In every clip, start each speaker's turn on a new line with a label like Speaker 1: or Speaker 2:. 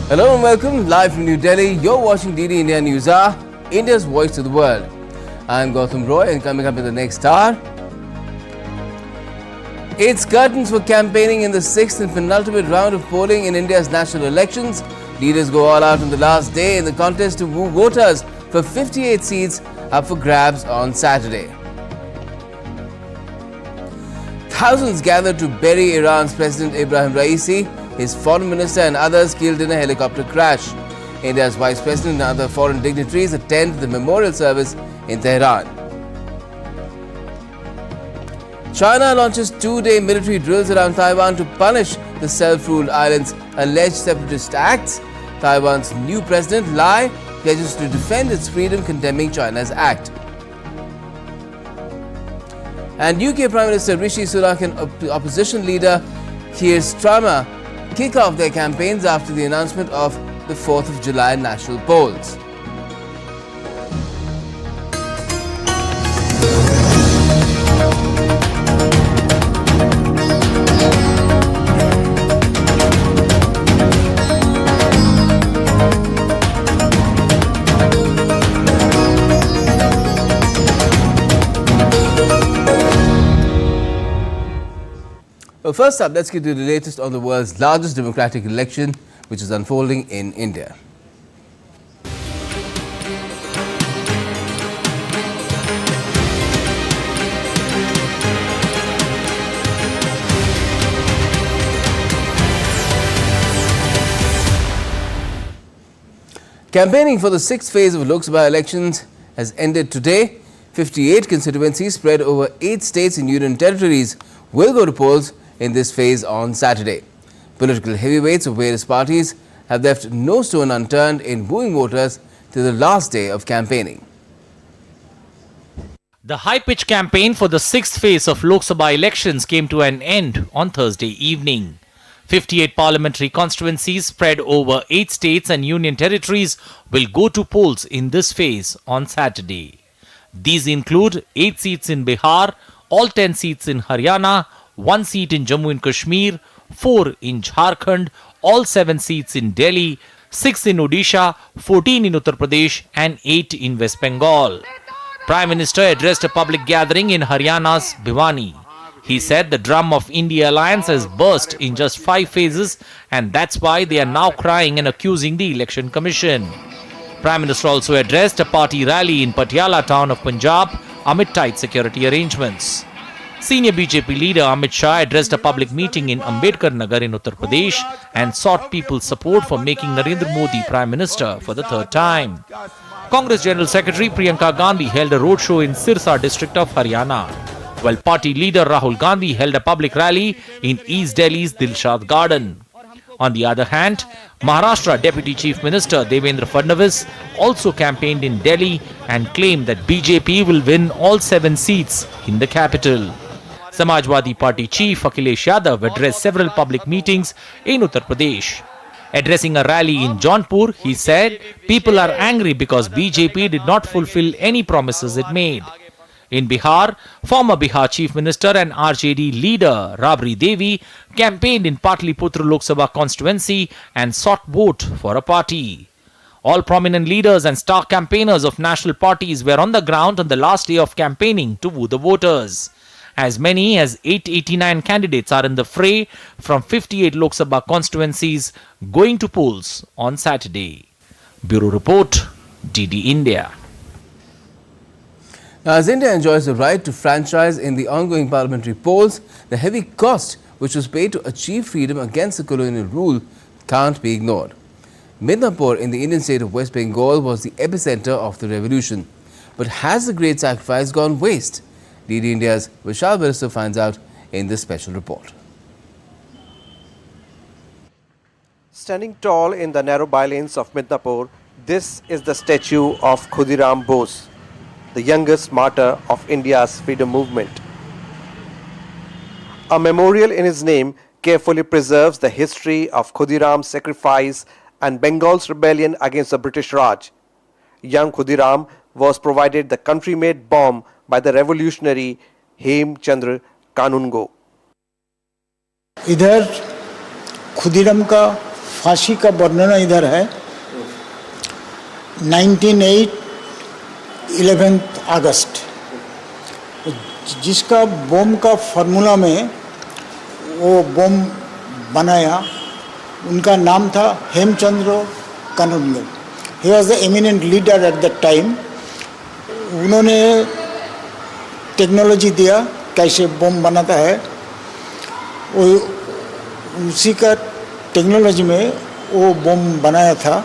Speaker 1: Hello and welcome, live from New Delhi. You're watching DD India News Hour, India's voice to the world. I'm Gautam Roy, and coming up in the next hour, it's curtains for campaigning in the sixth and penultimate round of polling in India's national elections. Leaders go all out on the last day in the contest to woo voters for 58 seats up for grabs on Saturday. Thousands gathered to bury Iran's President Ebrahim Raisi, his foreign minister and others killed in a helicopter crash. India's vice president and other foreign dignitaries attend the memorial service in Tehran. China launches two-day military drills around Taiwan to punish the self-ruled island's alleged separatist acts. Taiwan's new president, Lai, pledges to defend its freedom, condemning China's act. And UK Prime Minister Rishi Sunak and opposition leader Keir Starmer kick off their campaigns after the announcement of the 4th of July national polls. Well, first up, let's get to the latest on the world's largest democratic election, which is unfolding in India. Campaigning for the sixth phase of Lok Sabha elections has ended today. 58 constituencies spread over 8 states and union territories will go to polls in this phase on Saturday. Political heavyweights of various parties have left no stone unturned in wooing voters till the last day of campaigning.
Speaker 2: The high-pitched campaign for the sixth phase of Lok Sabha elections came to an end on Thursday evening. 58 parliamentary constituencies spread over 8 states and union territories will go to polls in this phase on Saturday. These include 8 seats in Bihar, all 10 seats in Haryana, 1 seat in Jammu and Kashmir, 4 in Jharkhand, all 7 seats in Delhi, 6 in Odisha, 14 in Uttar Pradesh and 8 in West Bengal. Prime Minister addressed a public gathering in Haryana's Bhiwani. He said the drum of India Alliance has burst in just 5 phases and that's why they are now crying and accusing the Election Commission. Prime Minister also addressed a party rally in Patiala town of Punjab amid tight security arrangements. Senior BJP leader Amit Shah addressed a public meeting in Ambedkar Nagar in Uttar Pradesh and sought people's support for making Narendra Modi Prime Minister for the third time. Congress General Secretary Priyanka Gandhi held a roadshow in Sirsa district of Haryana, while party leader Rahul Gandhi held a public rally in East Delhi's Dilshad Garden. On the other hand, Maharashtra Deputy Chief Minister Devendra Fadnavis also campaigned in Delhi and claimed that BJP will win all 7 seats in the capital. Samajwadi Party Chief Akhilesh Yadav addressed several public meetings in Uttar Pradesh. Addressing a rally in Jaunpur, he said people are angry because BJP did not fulfill any promises it made. In Bihar, former Bihar Chief Minister and RJD leader Rabri Devi campaigned in Patliputra Lok Sabha constituency and sought vote for a party. All prominent leaders and star campaigners of national parties were on the ground on the last day of campaigning to woo the voters. As many as 889 candidates are in the fray from 58 Lok Sabha constituencies going to polls on Saturday. Bureau Report, DD India.
Speaker 1: Now, as India enjoys the right to franchise in the ongoing parliamentary polls, the heavy cost which was paid to achieve freedom against the colonial rule can't be ignored. Midnapur in the Indian state of West Bengal was the epicenter of the revolution. But has the great sacrifice gone waste? DD India's Vishal Barrister finds out in this special report.
Speaker 3: Standing tall in the narrow bylanes of Midnapur, this is the statue of Khudiram Bose, the youngest martyr of India's freedom movement. A memorial in his name carefully preserves the history of Khudiram's sacrifice and Bengal's rebellion against the British Raj. Young Khudiram was provided the country-made bomb by the revolutionary Hem Chandra Kanungo.
Speaker 4: इधर खुदीराम का फांसी का वर्णन इधर है 1908 11 अगस्त, जिसका बम का formula में वो बम बनाया, उनका नाम था Hemchandra Kanungo. He was the eminent leader at that time. उन्होंने टेक्नोलॉजी दिया कैसे बम बनाता है, वो उसी का टेक्नोलॉजी में वो बम बनाया था.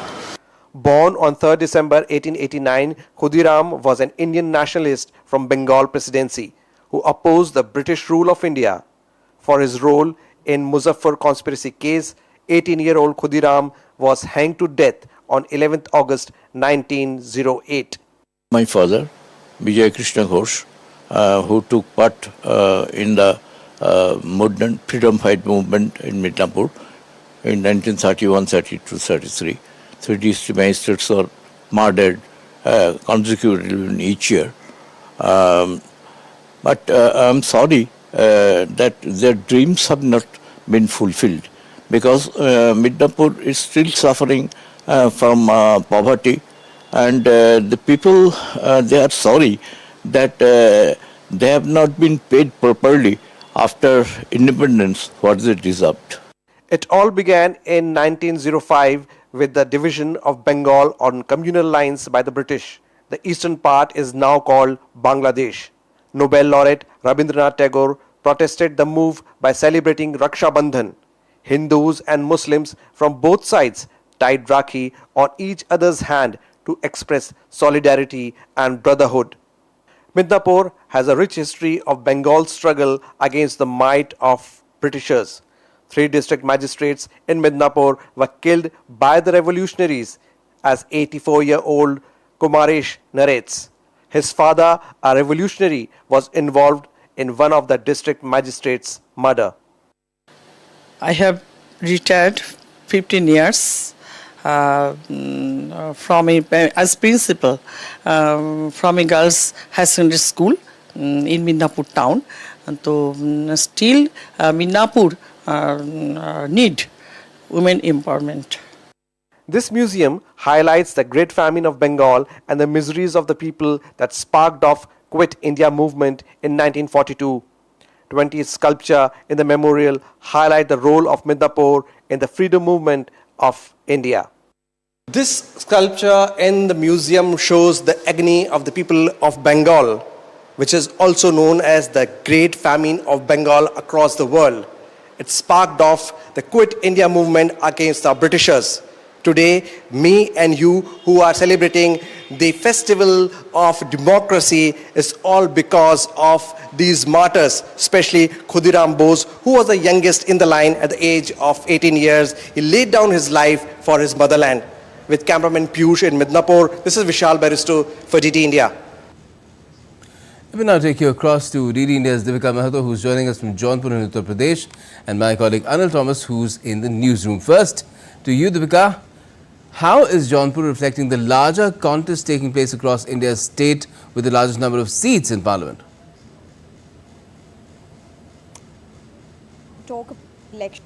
Speaker 3: Born on 3rd December 1889, Khudiram was an Indian nationalist from Bengal Presidency who opposed the British rule of India. For his role in Muzaffar conspiracy case, 18-year-old Khudiram was hanged to death on 11th August 1908.
Speaker 5: My father, Vijay Krishna Ghosh, who took part in the modern freedom fight movement in Midnapur in 1931, 32, 33. 3 district magistrates were murdered consecutively in each year. But I'm sorry that their dreams have not been fulfilled because Midnapur is still suffering from poverty, and the people, they are sorry that they have not been paid properly after independence what they deserved.
Speaker 3: It all began in 1905 with the division of Bengal on communal lines by the British. The eastern part is now called Bangladesh. Nobel laureate Rabindranath Tagore protested the move by celebrating Raksha Bandhan. Hindus and Muslims from both sides tied Rakhi on each other's hand to express solidarity and brotherhood. Midnapur has a rich history of Bengal's struggle against the might of Britishers. 3 district magistrates in Midnapur were killed by the revolutionaries, as 84-year-old Kumaresh narrates. His father, a revolutionary, was involved in one of the district magistrates' murder.
Speaker 6: I have retired 15 years from as principal from a girls' high secondary school in Midnapur town. And so still Midnapur need women empowerment.
Speaker 3: This museum highlights the Great Famine of Bengal and the miseries of the people that sparked off Quit India movement in 1942. 20 sculpture in the memorial highlight the role of Midnapur in the freedom movement of India. This sculpture in the museum shows the agony of the people of Bengal, which is also known as the Great Famine of Bengal across the world. It sparked off the Quit India movement against the Britishers. Today, me and you who are celebrating the festival of democracy is all because of these martyrs, especially Khudiram Bose, who was the youngest in the line at the age of 18 years. He laid down his life for his motherland. With cameraman Piyush in Midnapur, this is Vishal Baristo for DD India.
Speaker 1: Let me now take you across to DD India's Divika Mahato, who's joining us from Jaunpur in Uttar Pradesh, and my colleague Anil Thomas, who's in the newsroom. First, to you, Divika. How is Jaunpur reflecting the larger contest taking place across India's state with the largest number of seats in Parliament?
Speaker 7: Talk about election.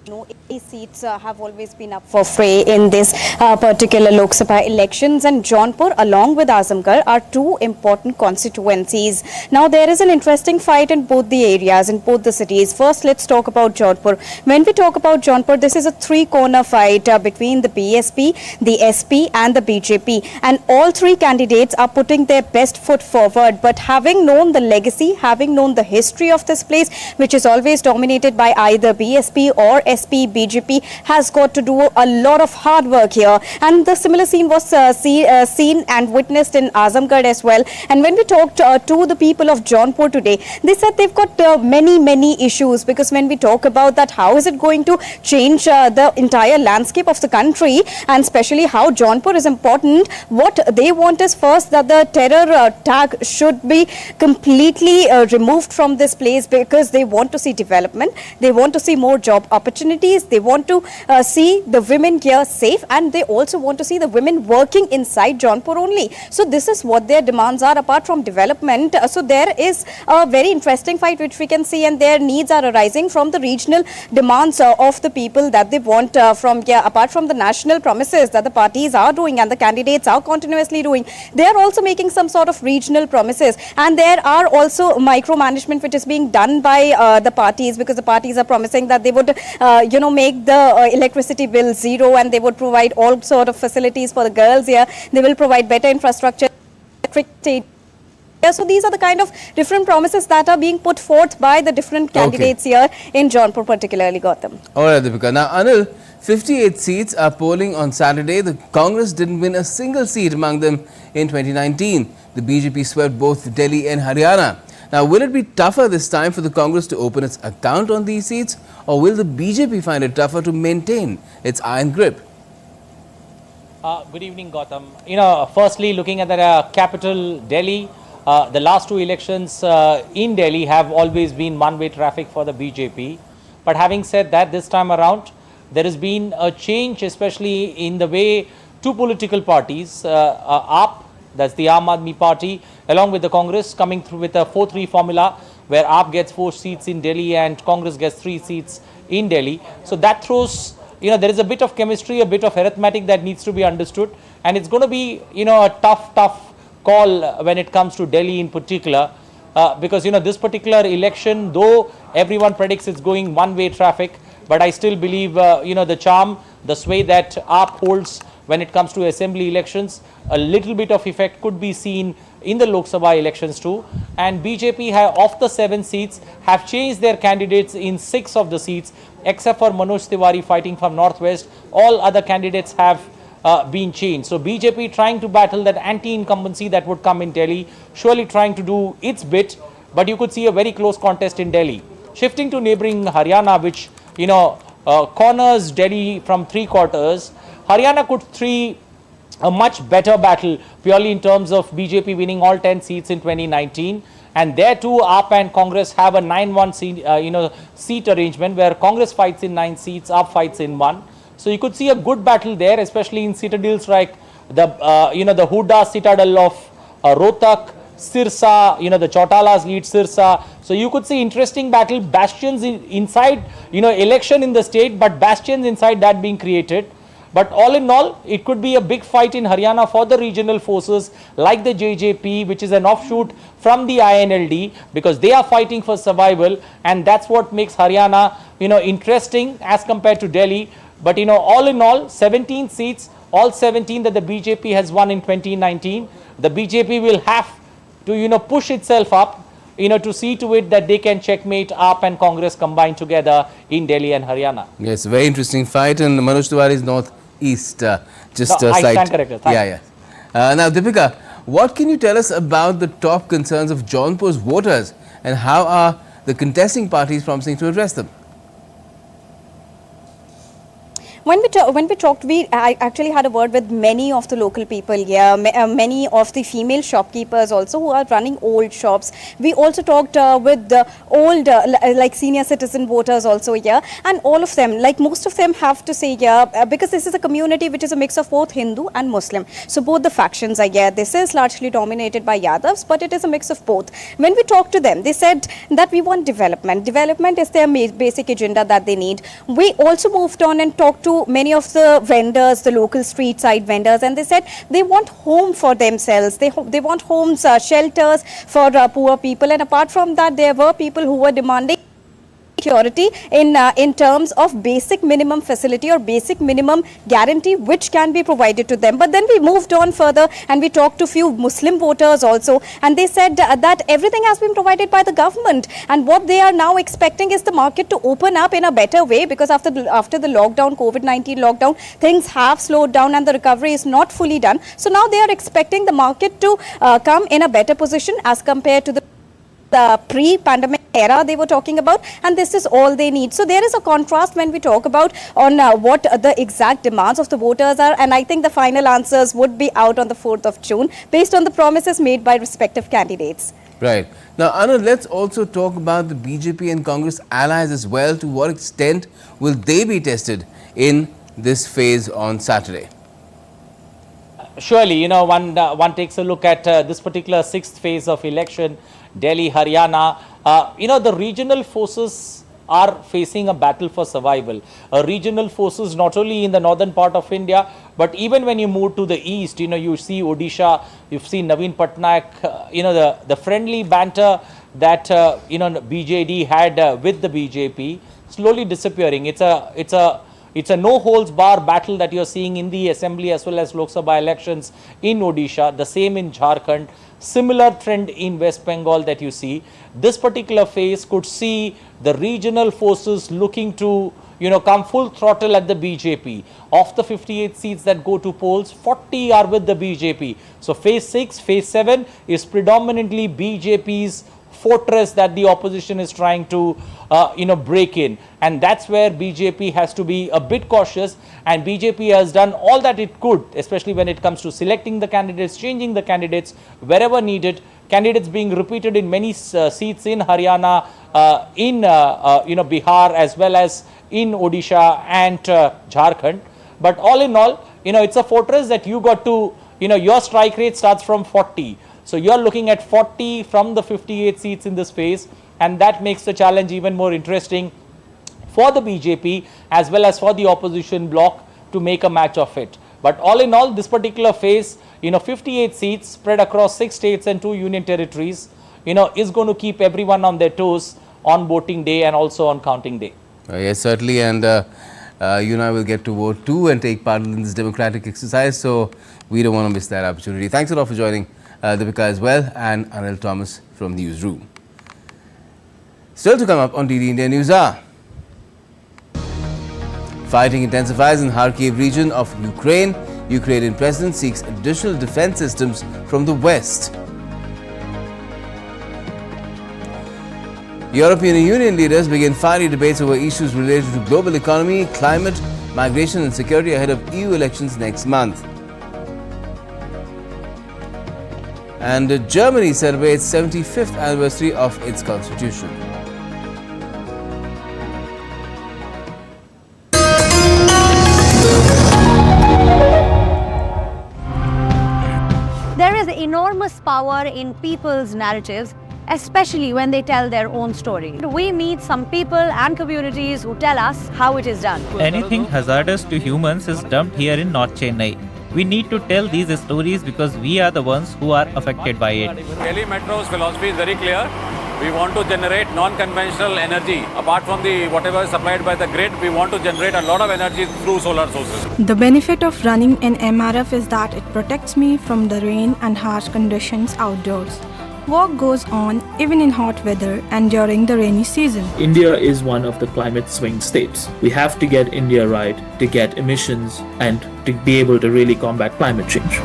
Speaker 7: No, 8 seats have always been up for fray in this particular Lok Sabha elections, and Jaunpur along with Azamgarh are 2 important constituencies. Now there is an interesting fight in both the areas, in both the cities. First, let's talk about Jaunpur. When we talk about Jaunpur, this is a 3-corner fight between the BSP, the SP and the BJP, and all 3 candidates are putting their best foot forward. But having known the legacy, having known the history of this place, which is always dominated by either BSP or SP, BJP has got to do a lot of hard work here, and the similar scene was seen and witnessed in Azamgarh as well. And when we talked to the people of Jaunpur today, they said they've got many issues, because when we talk about that, how is it going to change the entire landscape of the country, and especially how Jaunpur is important, what they want is first that the terror tag should be completely removed from this place, because they want to see development, they want to see more job opportunities, They want to see the women here safe, and they also want to see the women working inside Jaunpur only. So this is what their demands are, apart from development. So there is a very interesting fight which we can see, and their needs are arising from the regional demands of the people that they want from here. Apart from the national promises that the parties are doing and the candidates are continuously doing, they are also making some sort of regional promises, and there are also micromanagement which is being done by the parties, because the parties are promising that they would make the electricity bill zero, and they would provide all sort of facilities for the girls here. They will provide better infrastructure, so these are the kind of different promises that are being put forth by the different candidates here in Jaunpur, particularly, Gautam.
Speaker 1: All right, Deepika. Now, Anil, 58 seats are polling on Saturday. The Congress didn't win a single seat among them in 2019. The BJP swept both Delhi and Haryana. Now, will it be tougher this time for the Congress to open its account on these seats, or will the BJP find it tougher to maintain its iron grip?
Speaker 2: Good evening, Gautam. Firstly, looking at the capital, Delhi, the last two elections in Delhi have always been one-way traffic for the BJP. But having said that, this time around, there has been a change, especially in the way two political parties, AAP, that's the Aam Aadmi Party, along with the Congress, coming through with a 4-3 formula, where AAP gets 4 seats in Delhi and Congress gets 3 seats in Delhi. So that throws, there is a bit of chemistry, a bit of arithmetic that needs to be understood. And it's going to be, a tough call when it comes to Delhi in particular, because this particular election, though everyone predicts it's going one-way traffic, but I still believe the charm, the sway that AAP holds when it comes to assembly elections, a little bit of effect could be seen in the Lok Sabha elections too. And BJP of the 7 seats have changed their candidates in 6 of the seats, except for Manoj Tiwari fighting from Northwest. All other candidates have been changed. So BJP trying to battle that anti-incumbency that would come in Delhi, surely trying to do its bit, but you could see a very close contest in Delhi. Shifting to neighboring Haryana, which corners Delhi from 3 quarters, Haryana could see a much better battle purely in terms of BJP winning all 10 seats in 2019. And there too, AAP and Congress have a 9-1 seat arrangement, where Congress fights in 9 seats, AAP fights in 1. So you could see a good battle there, especially in citadels like the the Huda citadel of Rohtak, Sirsa, the Chautalas lead Sirsa. So you could see interesting battle, bastions inside, election in the state, but bastions inside that being created. But all in all, it could be a big fight in Haryana for the regional forces like the JJP, which is an offshoot from the INLD, because they are fighting for survival, and that's what makes Haryana, interesting as compared to Delhi. But all in all, 17 seats, all 17 that the BJP has won in 2019, the BJP will have to push itself up, to see to it that they can checkmate AAP and Congress combined together in Delhi and Haryana.
Speaker 1: Yes, very interesting fight, and Manoj Tiwari is northeast, just
Speaker 2: no, I
Speaker 1: side.
Speaker 2: stand corrected.
Speaker 1: Yeah. Now, Deepika, what can you tell us about the top concerns of Jaunpur's voters, and how are the contesting parties promising to address them?
Speaker 7: When we talked, I actually had a word with many of the local people here, many of the female shopkeepers also who are running old shops. We also talked with the old, like senior citizen voters also here, and all of them, like most of them have to say here, because this is a community which is a mix of both Hindu and Muslim. So both the factions are here. This is largely dominated by Yadavs, but it is a mix of both. When we talked to them, they said that we want development. Development is their basic agenda that they need. We also moved on and talked to many of the vendors, the local street side vendors, and they said they want home for themselves. They want homes, shelters for poor people, and apart from that, there were people who were demanding security in terms of basic minimum facility or basic minimum guarantee which can be provided to them. But then we moved on further and we talked to few Muslim voters also, and they said that everything has been provided by the government, and what they are now expecting is the market to open up in a better way, because after the lockdown, COVID-19 lockdown, things have slowed down and the recovery is not fully done. So now they are expecting the market to come in a better position as compared to the pre-pandemic era they were talking about, and this is all they need. So there is a contrast when we talk about on what the exact demands of the voters are, and I think the final answers would be out on the 4th of June based on the promises made by respective candidates.
Speaker 1: Right. Now, Anand, let's also talk about the BJP and Congress allies as well. To what extent will they be tested in this phase on Saturday?
Speaker 2: Surely, one takes a look at this particular sixth phase of election, Delhi, Haryana. The regional forces are facing a battle for survival. Regional forces not only in the northern part of India, but even when you move to the east, you see Odisha, you've seen Naveen Patnaik, the friendly banter that, BJD had with the BJP slowly disappearing. It's a no-holds-bar battle that you're seeing in the assembly as well as Lok Sabha elections in Odisha, the same in Jharkhand, similar trend in West Bengal that you see. This particular phase could see the regional forces looking to, come full throttle at the BJP. Of the 58 seats that go to polls, 40 are with the BJP. So phase 6, phase 7 is predominantly BJP's fortress that the opposition is trying to break in, and that's where BJP has to be a bit cautious, and BJP has done all that it could, especially when it comes to selecting the candidates, changing the candidates wherever needed, candidates being repeated in many seats in Haryana, in Bihar, as well as in Odisha and Jharkhand. But all in all, it's a fortress that you got to, your strike rate starts from 40. So you're looking at 40 from the 58 seats in this phase, and that makes the challenge even more interesting for the BJP as well as for the opposition bloc to make a match of it. But all in all, this particular phase, 58 seats spread across 6 states and 2 union territories, is going to keep everyone on their toes on voting day and also on counting day.
Speaker 1: Yes, certainly, and you and I will get to vote too and take part in this democratic exercise, so we don't want to miss that opportunity. Thanks a lot for joining Deepika as well, and Anil Thomas from the newsroom. Still to come up on DD India News Hour. Fighting intensifies in Kharkiv region of Ukraine. Ukrainian president seeks additional defense systems from the West. European Union leaders begin fiery debates over issues related to global economy, climate, migration and security ahead of EU elections next month. And Germany celebrates 75th anniversary of its constitution.
Speaker 8: There is enormous power in people's narratives, especially when they tell their own story. We meet some people and communities who tell us how it is done.
Speaker 9: Anything hazardous to humans is dumped here in North Chennai. We need to tell these stories because we are the ones who are affected by it.
Speaker 10: Delhi Metro's philosophy is very clear. We want to generate non-conventional energy. Apart from whatever is supplied by the grid, we want to generate a lot of energy through solar sources.
Speaker 11: The benefit of running an MRF is that it protects me from the rain and harsh conditions outdoors. Work goes on even in hot weather and during the rainy season.
Speaker 12: India is one of the climate swing states. We have to get India right to get emissions and to be able to really combat climate change.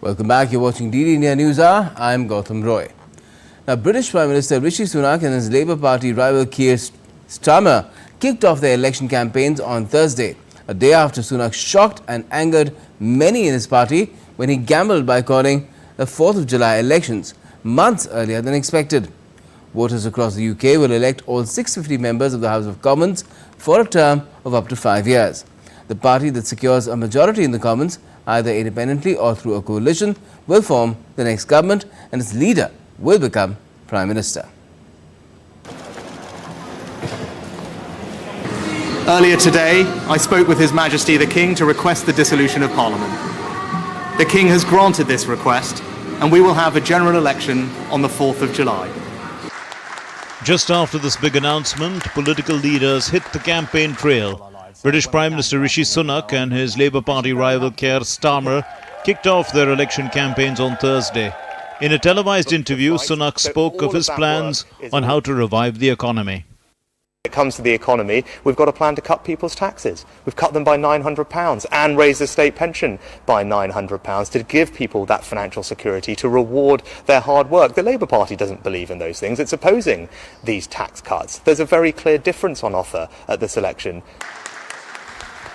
Speaker 1: Welcome back. You're watching DD India News Hour. I'm Gautam Roy. Now, British Prime Minister Rishi Sunak and his Labour Party rival Keir Starmer kicked off their election campaigns on Thursday, a day after Sunak shocked and angered many in his party when he gambled by calling the 4th of July elections months earlier than expected. Voters across the UK will elect all 650 members of the House of Commons for a term of up to 5 years. The party that secures a majority in the Commons, either independently or through a coalition, will form the next government, and its leader will become Prime Minister.
Speaker 13: Earlier today, I spoke with His Majesty the King to request the dissolution of Parliament. The King has granted this request, and we will have a general election on the 4th of July.
Speaker 14: Just after this big announcement, political leaders hit the campaign trail. British Prime Minister Rishi Sunak and his Labour Party rival Keir Starmer kicked off their election campaigns on Thursday. In a televised interview, Sunak spoke of his plans on how to revive the economy.
Speaker 15: When it comes to the economy, we've got a plan to cut people's taxes. We've cut them by £900 and raised the state pension by £900 to give people that financial security, to reward their hard work. The Labour Party doesn't believe in those things. It's opposing these tax cuts. There's a very clear difference on offer at this election.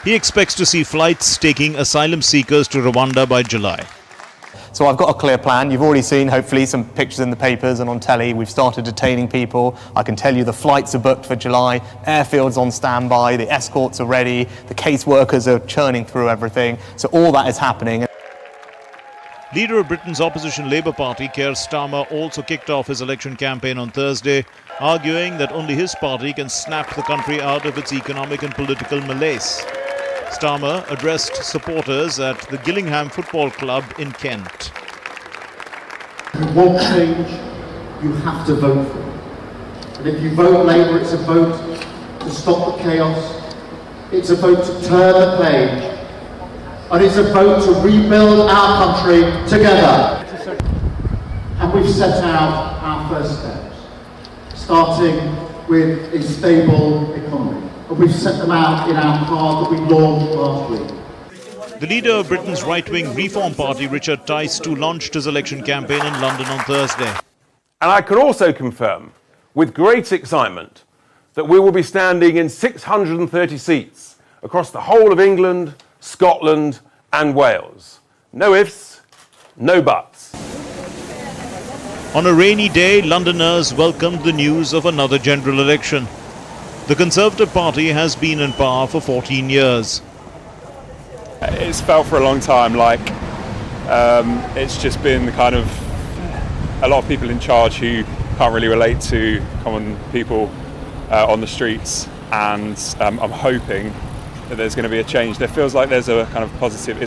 Speaker 14: He expects to see flights taking asylum seekers to Rwanda by July.
Speaker 15: So I've got a clear plan. You've already seen, hopefully, some pictures in the papers and on telly. We've started detaining people. I can tell you the flights are booked for July, airfield's on standby, the escorts are ready, the caseworkers are churning through everything. So all that is happening.
Speaker 14: Leader of Britain's opposition Labour Party, Keir Starmer, also kicked off his election campaign on Thursday, arguing that only his party can snap the country out of its economic and political malaise. Starmer addressed supporters at the Gillingham Football Club in Kent.
Speaker 16: If you want change, you have to vote for it. And if you vote Labour, it's a vote to stop the chaos, it's a vote to turn the page, and it's a vote to rebuild our country together. And we've set out our first steps, starting with a stable economy. And we've set them out in our card that we launched last week.
Speaker 14: The leader of Britain's right-wing Reform Party, Richard Tice, too, launched his election campaign in London on Thursday.
Speaker 17: And I can also confirm, with great excitement, that we will be standing in 630 seats across the whole of England, Scotland and Wales. No ifs, no buts.
Speaker 14: On a rainy day, Londoners welcomed the news of another general election. The Conservative Party has been in power for 14 years.
Speaker 18: It's felt for a long time like it's just been kind of a lot of people in charge who can't really relate to common people on the streets, and I'm hoping that there's going to be a change. There feels like there's a kind of positive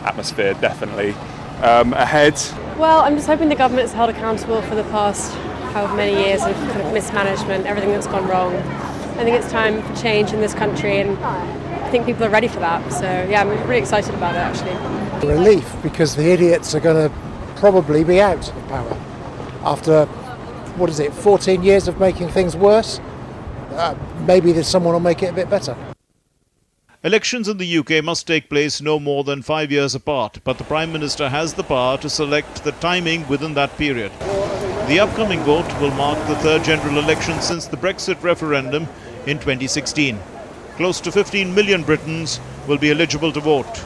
Speaker 18: atmosphere, definitely, ahead.
Speaker 19: Well, I'm just hoping the government's held accountable for the past however many years of kind of mismanagement, everything that's gone wrong. I think it's time for change in this country, and I think people are ready for that. So yeah, I'm really excited about it actually.
Speaker 20: Relief, because the idiots are going to probably be out of power after, 14 years of making things worse. Maybe there's someone who'll make it a bit better.
Speaker 14: Elections in the UK must take place no more than 5 years apart, but the Prime Minister has the power to select the timing within that period. The upcoming vote will mark the third general election since the Brexit referendum in 2016. Close to 15 million Britons will be eligible to vote.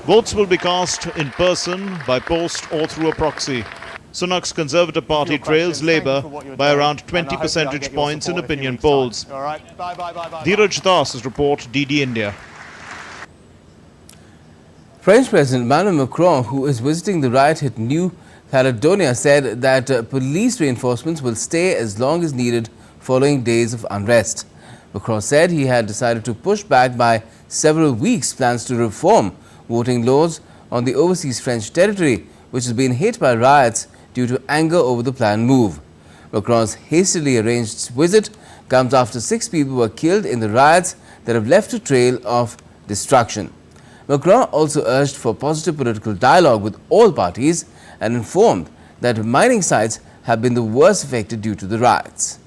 Speaker 14: Votes will be cast in person, by post or through a proxy. Sunak's Conservative Party trails Labour by around 20 percentage points in opinion polls. Dheeraj Das's report, DD India.
Speaker 1: French President Emmanuel Macron, who is visiting the riot-hit New Caledonia, said that police reinforcements will stay as long as needed following days of unrest. Macron said he had decided to push back by several weeks plans to reform voting laws on the overseas French territory, which has been hit by riots due to anger over the planned move. Macron's hastily arranged visit comes after 6 people were killed in the riots that have left a trail of destruction. Macron also urged for positive political dialogue with all parties and informed that mining sites have been the worst affected due to the riots.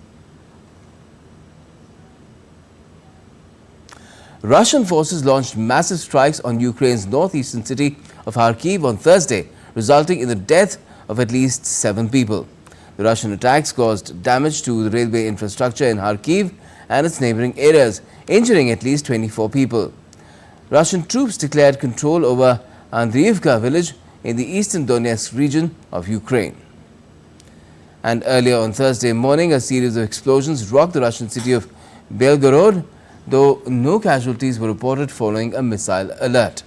Speaker 1: Russian forces launched massive strikes on Ukraine's northeastern city of Kharkiv on Thursday, resulting in the death of at least 7 people. The Russian attacks caused damage to the railway infrastructure in Kharkiv and its neighboring areas, injuring at least 24 people. Russian troops declared control over Andriivka village in the eastern Donetsk region of Ukraine. And earlier on Thursday morning, a series of explosions rocked the Russian city of Belgorod, though no casualties were reported following a missile alert.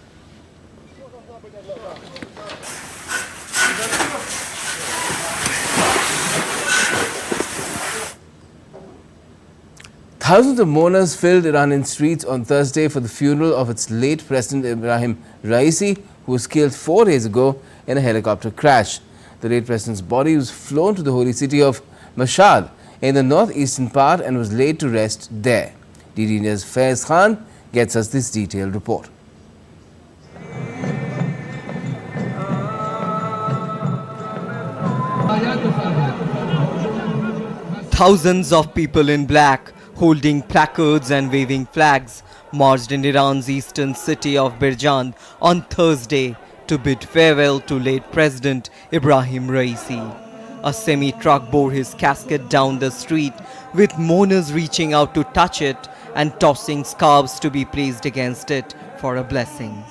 Speaker 1: Thousands of mourners filled Iranian streets on Thursday for the funeral of its late President Ebrahim Raisi, who was killed 4 days ago in a helicopter crash. The late president's body was flown to the holy city of Mashhad in the northeastern part and was laid to rest there. DD India's Faiz Khan gets us this detailed report.
Speaker 21: Thousands of people in black, holding placards and waving flags, marched in Iran's eastern city of Birjan on Thursday to bid farewell to late President Ebrahim Raisi. A semi-truck bore his casket down the street, with mourners reaching out to touch it and tossing scarves to be placed against it for a blessing.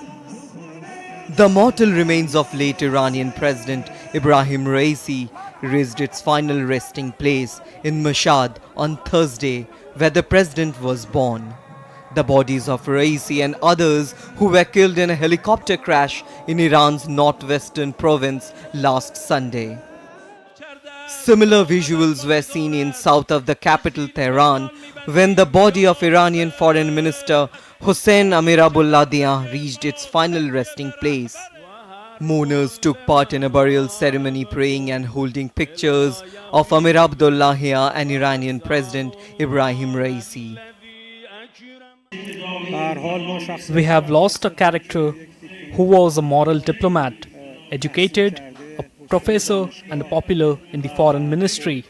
Speaker 21: The mortal remains of late Iranian President Ebrahim Raisi reached its final resting place in Mashhad on Thursday, where the president was born. The bodies of Raisi and others who were killed in a helicopter crash in Iran's northwestern province last Sunday. Similar visuals were seen in south of the capital Tehran when the body of Iranian Foreign Minister Hossein Amir-Abdollahian reached its final resting place. Mourners took part in a burial ceremony praying and holding pictures of Amir Abdollahian and Iranian President Ebrahim Raisi.
Speaker 4: We have lost a character who was a moral diplomat, educated, a professor and a popular in the foreign ministry.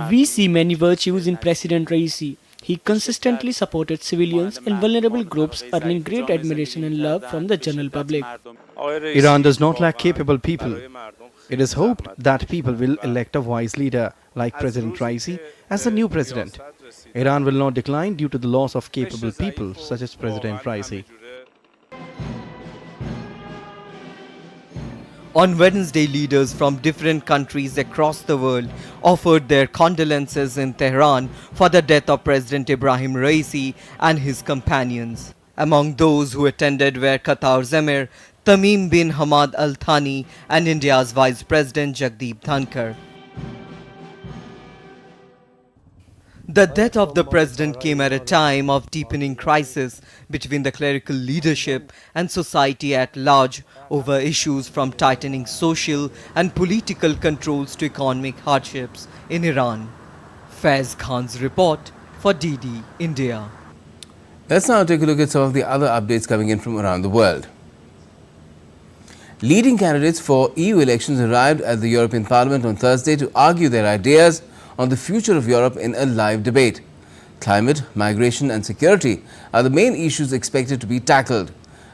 Speaker 22: We see many virtues in President Raisi. He consistently supported civilians and vulnerable groups, earning great admiration and love from the general public.
Speaker 23: Iran does not lack capable people. It is hoped that people will elect a wise leader like President Raisi as the new president. Iran will not decline due to the loss of capable people such as President Raisi.
Speaker 21: On Wednesday, leaders from different countries across the world offered their condolences in Tehran for the death of President Ebrahim Raisi and his companions. Among those who attended were Qatar's Emir Tamim bin Hamad Al Thani and India's Vice President Jagdeep Dhankar. The death of the president came at a time of deepening crisis between the clerical leadership and society at large over issues from tightening social and political controls to economic hardships in Iran. Faiz Khan's report for DD India.
Speaker 1: Let's now take a look at some of the other updates coming in from around the world. Leading candidates for EU elections arrived at the European Parliament on Thursday to argue their ideas on the future of Europe in a live debate. Climate, migration and security are the main issues expected to be tackled.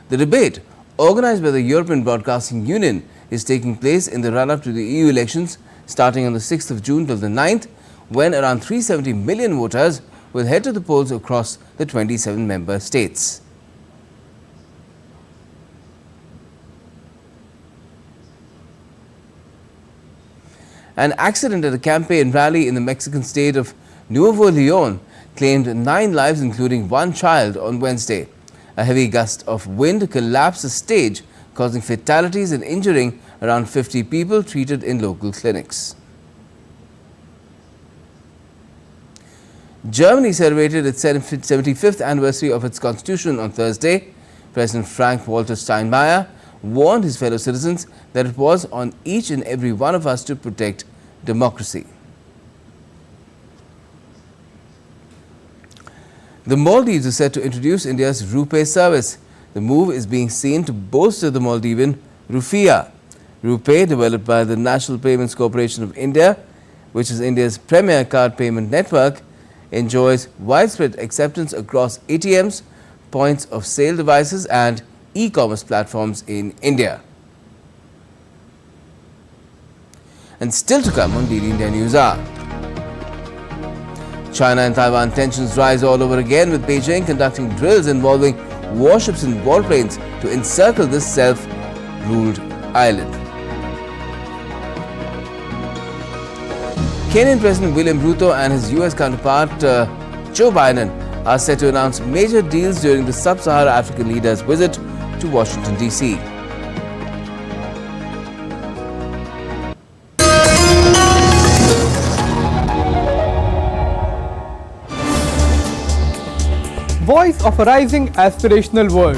Speaker 1: The debate, organized by the European Broadcasting Union, is taking place in the run-up to the EU elections starting on the 6th of June till the 9th, when around 370 million voters will head to the polls across the 27 member states. An accident at a campaign rally in the Mexican state of Nuevo León claimed 9 lives, including 1 child, on Wednesday. A heavy gust of wind collapsed the stage, causing fatalities and injuring around 50 people treated in local clinics. Germany celebrated its 75th anniversary of its constitution on Thursday. President Frank-Walter Steinmeier warned his fellow citizens that it was on each and every one of us to protect democracy. The Maldives is set to introduce India's RuPay service. The move is being seen to bolster the Maldivian rupiah. RuPay, developed by the National Payments Corporation of India, which is India's premier card payment network, enjoys widespread acceptance across ATMs, points of sale devices and e-commerce platforms in India. And still to come on DD India News Hour. China and Taiwan tensions rise all over again, with Beijing conducting drills involving warships and warplanes to encircle this self-ruled island. Kenyan President William Ruto and his US counterpart Joe Biden are set to announce major deals during the Sub-Saharan African leader's visit to Washington, D.C.
Speaker 24: Voice of a rising aspirational world.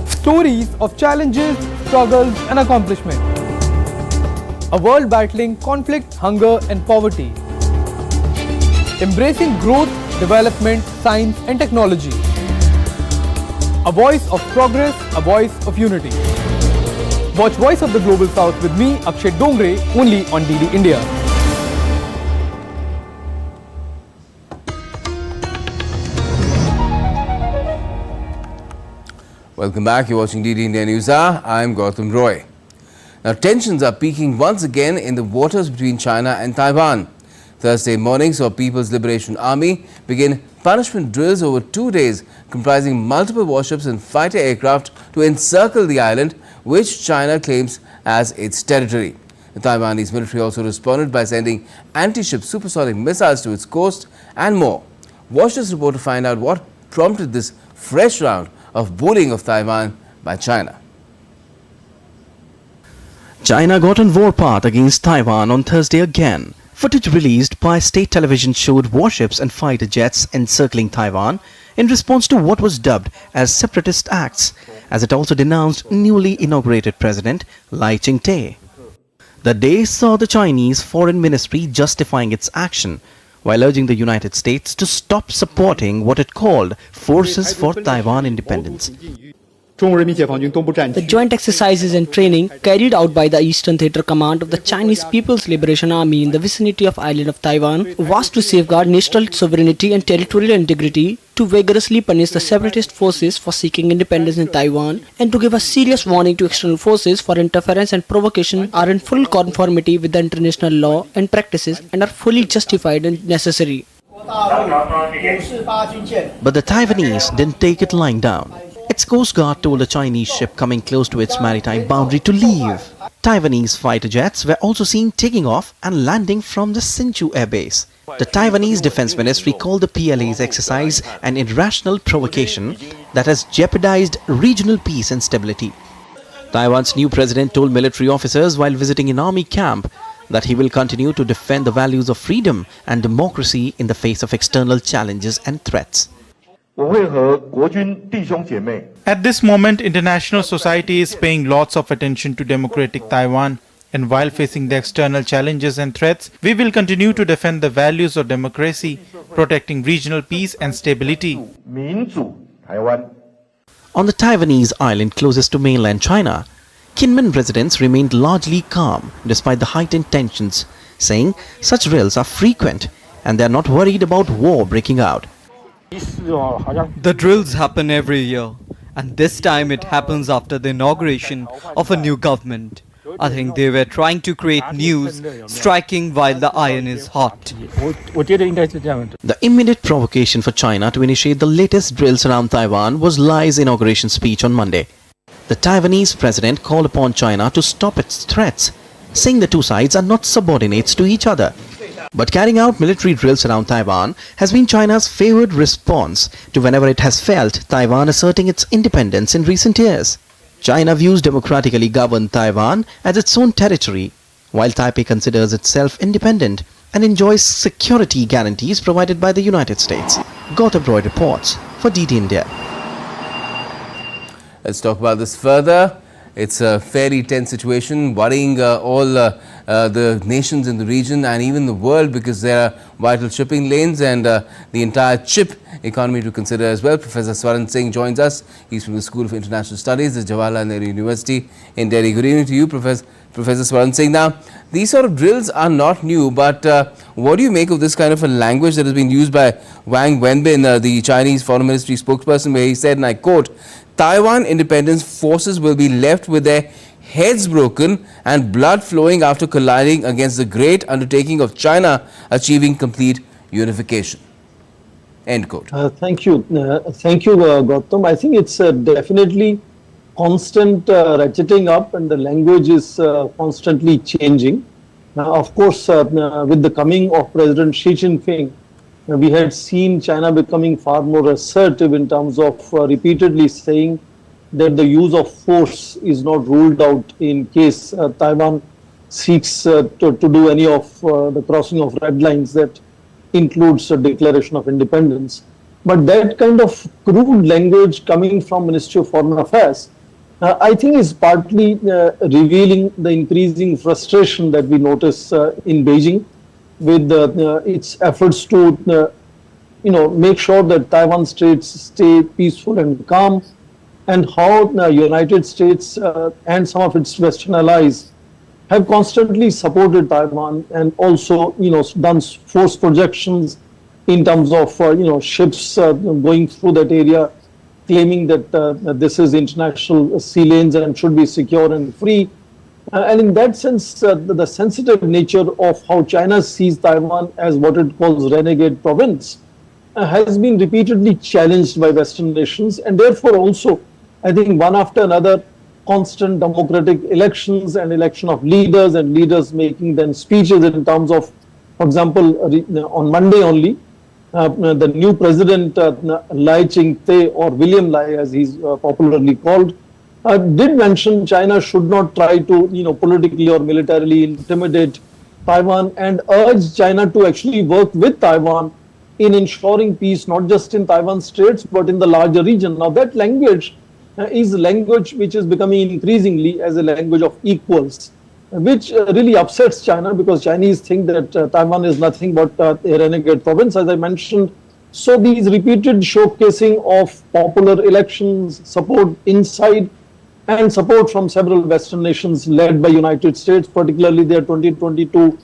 Speaker 24: Stories of challenges, struggles and accomplishment. A world battling conflict, hunger and poverty. Embracing growth, development, science and technology. A voice of progress, a voice of unity. Watch Voice of the Global South with me, Akshay Dongre, only on DD India.
Speaker 1: Welcome back. You're watching DD India News Hour. I'm Gautam Roy. Now, tensions are peaking once again in the waters between China and Taiwan. Thursday morning saw People's Liberation Army begin punishment drills over 2 days, comprising multiple warships and fighter aircraft to encircle the island, which China claims as its territory. The Taiwanese military also responded by sending anti-ship supersonic missiles to its coast and more. Watch this report to find out what prompted this fresh round of bullying of Taiwan by China.
Speaker 23: China got on warpath against Taiwan on Thursday again. Footage released by state television showed warships and fighter jets encircling Taiwan in response to what was dubbed as separatist acts, as it also denounced newly inaugurated President Lai Ching-te. The day saw the Chinese Foreign Ministry justifying its action while urging the United States to stop supporting what it called Forces for Taiwan Independence.
Speaker 22: The joint exercises and training carried out by the Eastern Theater Command of the Chinese People's Liberation Army in the vicinity of island of Taiwan was to safeguard national sovereignty and territorial integrity, to vigorously punish the separatist forces for seeking independence in Taiwan, and to give a serious warning to external forces for interference and provocation are in full conformity with the international law and practices and are fully justified and necessary.
Speaker 23: But the Taiwanese didn't take it lying down. Its Coast Guard told a Chinese ship coming close to its maritime boundary to leave. Taiwanese fighter jets were also seen taking off and landing from the Hsinchu Air Base. The Taiwanese Defense Ministry called the PLA's exercise an irrational provocation that has jeopardized regional peace and stability. Taiwan's new president told military officers while visiting an army camp that he will continue to defend the values of freedom and democracy in the face of external challenges and threats.
Speaker 3: At this moment, international society is paying lots of attention to democratic Taiwan, and while facing the external challenges and threats, we will continue to defend the values of democracy, protecting regional peace and stability.
Speaker 23: On the Taiwanese island closest to mainland China, Kinmen residents remained largely calm despite the heightened tensions, saying such drills are frequent and they are not worried about war breaking out.
Speaker 21: The drills happen every year, and this time it happens after the inauguration of a new government. I think they were trying to create news, striking while the iron is hot.
Speaker 23: The immediate provocation for China to initiate the latest drills around Taiwan was Lai's inauguration speech on Monday. The Taiwanese president called upon China to stop its threats, saying the two sides are not subordinates to each other. But carrying out military drills around Taiwan has been China's favored response to whenever it has felt Taiwan asserting its independence in recent years. China views democratically governed Taiwan as its own territory, while Taipei considers itself independent and enjoys security guarantees provided by the United States. Gautam Roy reports for DD India.
Speaker 1: Let's talk about this further. It's a fairly tense situation, worrying all the nations in the region and even the world, because there are vital shipping lanes and the entire chip economy to consider as well. Professor Swaran Singh joins us. He's from the School of International Studies at Jawaharlal Nehru University in Delhi. Good evening to you, Professor Swaran Singh. Now, these sort of drills are not new, but what do you make of this kind of a language that has been used by Wang Wenbin, the Chinese Foreign Ministry spokesperson, where he said, and I quote, "Taiwan independence forces will be left with their heads broken and blood flowing after colliding against the great undertaking of China achieving complete unification." End quote.
Speaker 5: Thank you, Gautam. I think it's definitely constant ratcheting up, and the language is constantly changing. Now, of course, with the coming of President Xi Jinping, we had seen China becoming far more assertive in terms of repeatedly saying that the use of force is not ruled out in case Taiwan seeks to do any of the crossing of red lines that includes a declaration of independence. But that kind of crude language coming from Ministry of Foreign Affairs, I think is partly revealing the increasing frustration that we notice in Beijing with its efforts to make sure that Taiwan states stay peaceful and calm, and how the United States and some of its Western allies have constantly supported Taiwan, and also done force projections in terms of ships going through that area, claiming that this is international sea lanes and should be secure and free. And in that sense, the sensitive nature of how China sees Taiwan as what it calls renegade province has been repeatedly challenged by Western nations, and therefore also, I think one after another, constant democratic elections and election of leaders and leaders making then speeches in terms of, for example, on Monday only, the new president, Lai Ching-te, or William Lai as he's popularly called, did mention China should not try to, politically or militarily intimidate Taiwan, and urged China to actually work with Taiwan in ensuring peace, not just in Taiwan Straits, but in the larger region. Now that language is a language which is becoming increasingly as a language of equals, which really upsets China, because Chinese think that Taiwan is nothing but a renegade province, as I mentioned. So these repeated showcasing of popular elections, support inside and support from several Western nations led by United States, particularly their 2022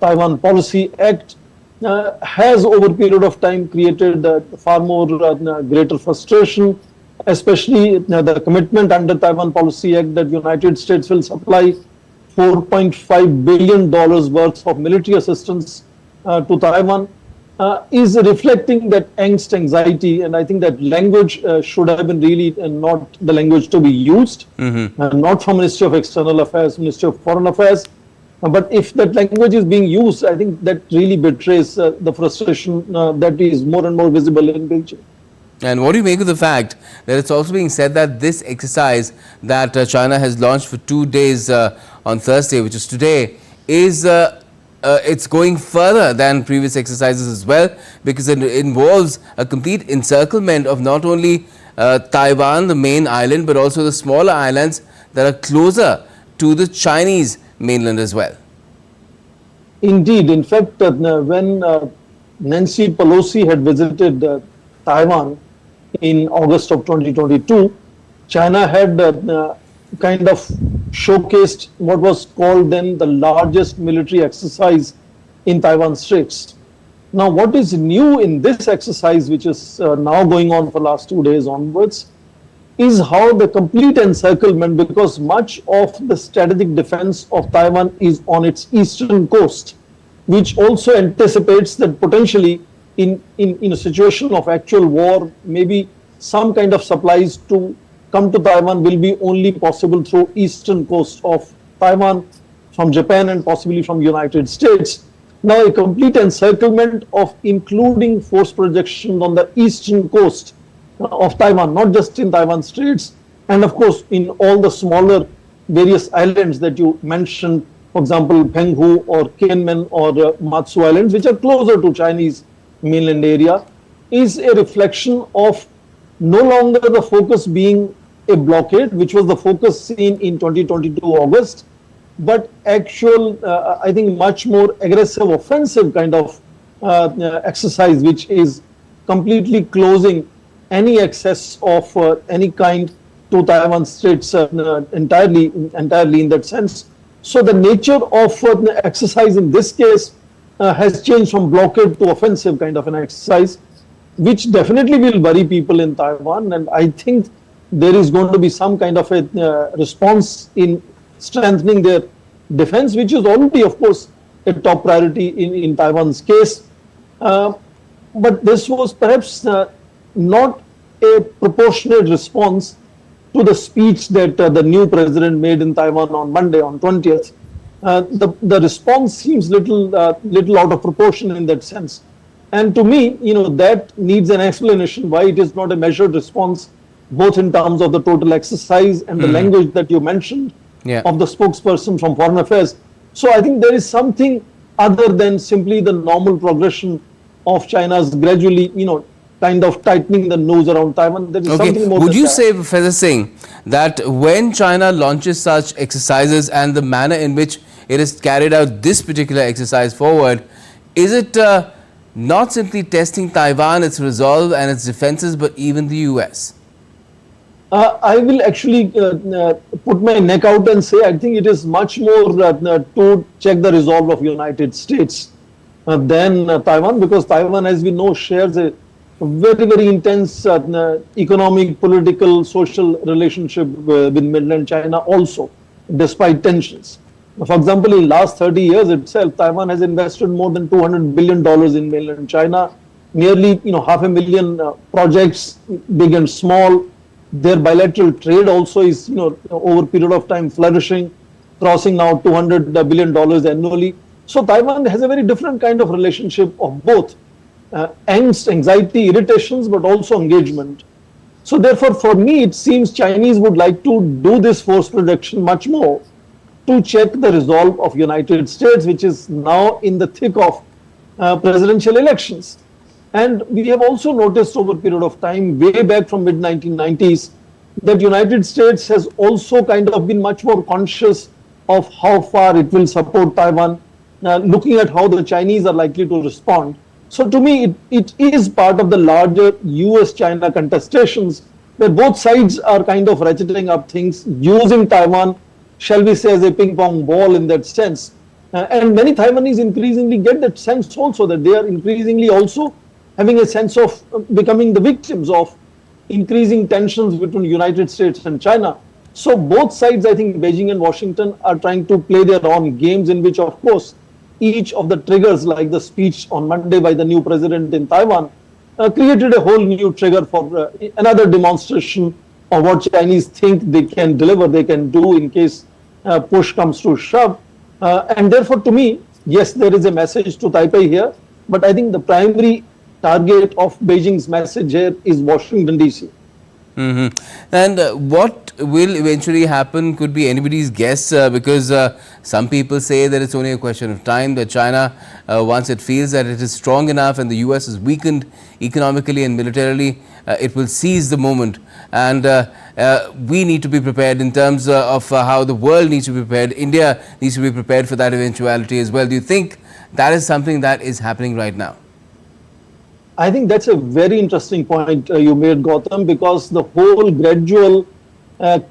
Speaker 5: Taiwan Policy Act, has over a period of time created far more greater frustration, especially the commitment under Taiwan Policy Act that United States will supply $4.5 billion worth of military assistance to Taiwan is reflecting that angst, anxiety, and I think that language should have been really not the language to be used, not from Ministry of External Affairs, Ministry of Foreign Affairs. But if that language is being used, I think that really betrays the frustration that is more and more visible in Beijing.
Speaker 1: And what do you make of the fact that it's also being said that this exercise that China has launched for 2 days on Thursday, which is today, is it's going further than previous exercises as well, because it involves a complete encirclement of not only Taiwan, the main island, but also the smaller islands that are closer to the Chinese mainland as well.
Speaker 5: Indeed. In fact, when Nancy Pelosi had visited Taiwan in August of 2022, China had kind of showcased what was called then the largest military exercise in Taiwan Straits. Now, what is new in this exercise, which is now going on for last 2 days onwards, is how the complete encirclement, because much of the strategic defense of Taiwan is on its eastern coast, which also anticipates that potentially in a situation of actual war, maybe some kind of supplies to come to Taiwan will be only possible through eastern coast of Taiwan, from Japan and possibly from United States. Now a complete encirclement of including force projection on the eastern coast of Taiwan, not just in Taiwan Straits, and of course in all the smaller various islands that you mentioned, for example, Penghu or Kinmen or Matsu Islands, which are closer to Chinese mainland area, is a reflection of no longer the focus being a blockade, which was the focus seen in 2022 August, but actual, I think, much more aggressive, offensive kind of exercise, which is completely closing any access of any kind to Taiwan Straits entirely in that sense. So the nature of the exercise in this case has changed from blockade to offensive kind of an exercise, which definitely will worry people in Taiwan. And I think there is going to be some kind of a response in strengthening their defense, which is already, of course, a top priority in Taiwan's case. But this was perhaps not a proportionate response to the speech that the new president made in Taiwan on Monday, on 20th. The response seems little out of proportion in that sense. And to me, that needs an explanation why it is not a measured response, both in terms of the total exercise and the language that you mentioned of the spokesperson from Foreign Affairs. So I think there is something other than simply the normal progression of China's gradually, kind of tightening the nose around Taiwan. There is something more.
Speaker 1: Would you say, Professor Singh, that when China launches such exercises and the manner in which it has carried out this particular exercise forward, is it not simply testing Taiwan, its resolve and its defenses, but even the US?
Speaker 5: I will actually put my neck out and say I think it is much more to check the resolve of United States than Taiwan, because Taiwan, as we know, shares a very, very intense economic, political, social relationship with mainland China also. despite tensions. For example, in last 30 years itself, Taiwan has invested more than $200 billion in mainland China, nearly 500,000 projects, big and small. Their bilateral trade also is over a period of time flourishing, crossing now $200 billion annually. So Taiwan has a very different kind of relationship of both angst, anxiety, irritations, but also engagement. So therefore, for me, it seems Chinese would like to do this force projection much more to check the resolve of United States, which is now in the thick of presidential elections. And we have also noticed over a period of time, way back from mid-1990s, that United States has also kind of been much more conscious of how far it will support Taiwan, looking at how the Chinese are likely to respond. So to me, it is part of the larger US-China contestations, where both sides are kind of ratcheting up things, using Taiwan, shall we say, as a ping-pong ball in that sense. And many Taiwanese increasingly get that sense also, that they are increasingly also having a sense of becoming the victims of increasing tensions between United States and China. So both sides, I think Beijing and Washington, are trying to play their own games, in which, of course, each of the triggers, like the speech on Monday by the new president in Taiwan, created a whole new trigger for another demonstration of what Chinese think they can deliver, they can do in case push comes to shove. And therefore, to me, yes, there is a message to Taipei here, but I think the primary target of Beijing's message here is Washington, D.C.
Speaker 1: And what will eventually happen could be anybody's guess, because some people say that it's only a question of time, that China, once it feels that it is strong enough and the US is weakened economically and militarily, it will seize the moment. And we need to be prepared in terms of how the world needs to be prepared. India needs to be prepared for that eventuality as well. Do you think that is something that is happening right now?
Speaker 5: I think that's a very interesting point you made, Gautam, because the whole gradual